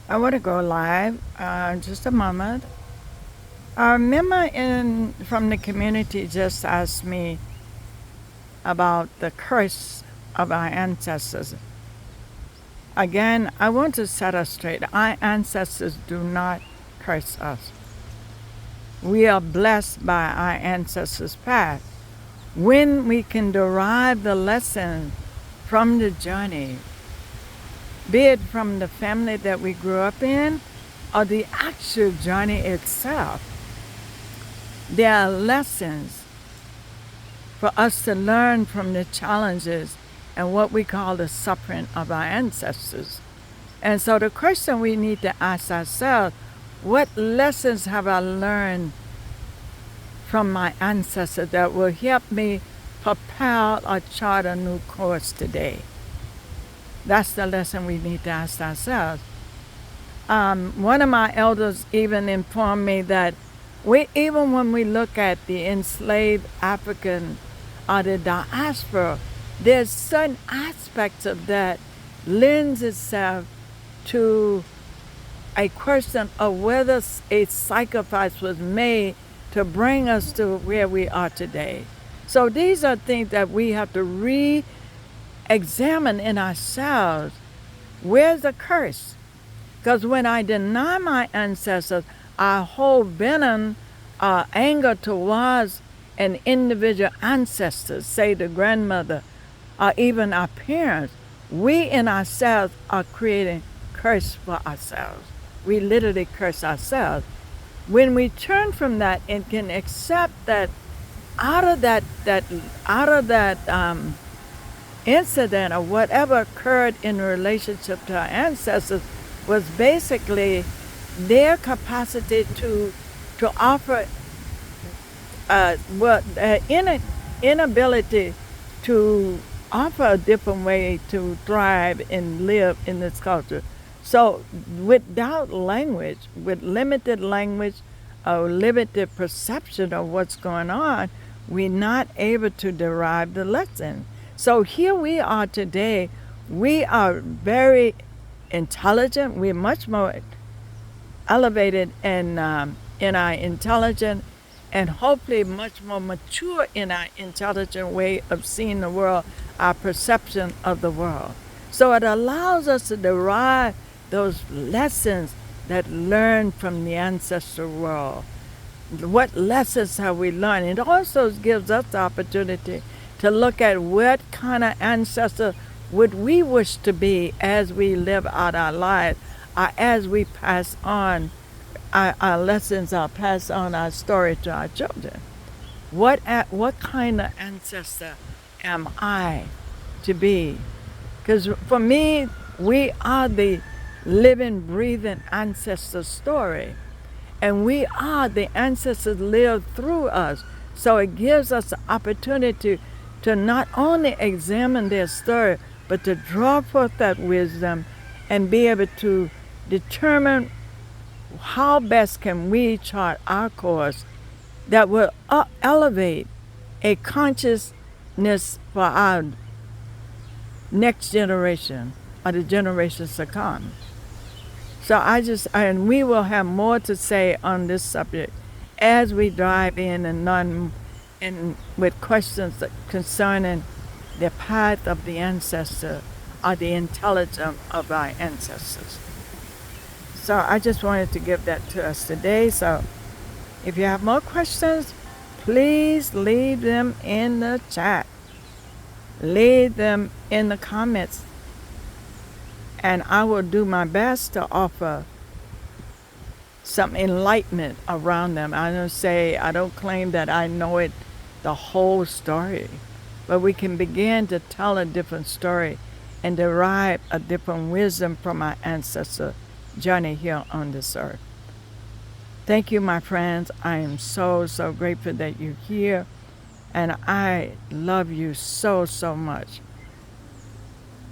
I want to go live. Just a moment. A member from the community just asked me about the curse of our ancestors. Again, I want to set us straight. Our ancestors do not curse us. We are blessed by our ancestors' path. When we can derive the lesson from the journey, be it from the family that we grew up in or the actual journey itself, there are lessons for us to learn from the challenges and what we call the suffering of our ancestors. And so the question we need to ask ourselves, what lessons have I learned from my ancestors that will help me propel or chart a new course today? That's the lesson we need to ask ourselves. One of my elders even informed me that even when we look at the enslaved African or the diaspora, there's certain aspects of that lends itself to a question of whether a sacrifice was made to bring us to where we are today. So these are things that we have to re-examine in ourselves. Where's the curse? Because when I deny my ancestors, I hold venom, anger towards an individual ancestor, say the grandmother, or even our parents. We in ourselves are creating curse for ourselves. We literally curse ourselves. When we turn from that and can accept that out of that incident or whatever occurred in relationship to our ancestors was basically their capacity to offer inability to offer a different way to thrive and live in this culture. So without language, with limited language or limited perception of what's going on, we're not able to derive the lesson. So here we are today. We are very intelligent. We're much more elevated in our intelligence and hopefully much more mature in our intelligent way of seeing the world, our perception of the world. So it allows us to derive those lessons that learn from the ancestral world. What lessons have we learned? It also gives us the opportunity to look at what kind of ancestor would we wish to be as we live out our lives, or as we pass on our lessons, or pass on our story to our children. What kind of ancestor am I to be? Because for me, we are the living, breathing ancestor story. And we are the ancestors live through us. So it gives us the opportunity to not only examine their story, but to draw forth that wisdom and be able to determine how best can we chart our course that will elevate a consciousness for our next generation or the generations to come. So and we will have more to say on this subject as we dive in and learn with questions concerning the path of the ancestor or the intelligence of our ancestors. So I just wanted to give that to us today. So if you have more questions, please leave them in the chat. Leave them in the comments. And I will do my best to offer some enlightenment around them. I don't claim that I know it, the whole story, but we can begin to tell a different story and derive a different wisdom from our ancestor journey here on this earth. Thank you, my friends. I am so, so grateful that you're here, and I love you so, so much.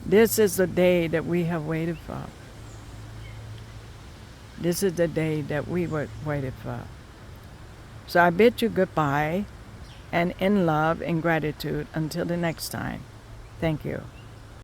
This is the day that we have waited for. This is the day that we were waited for. So I bid you goodbye, and in love and gratitude until the next time. Thank you.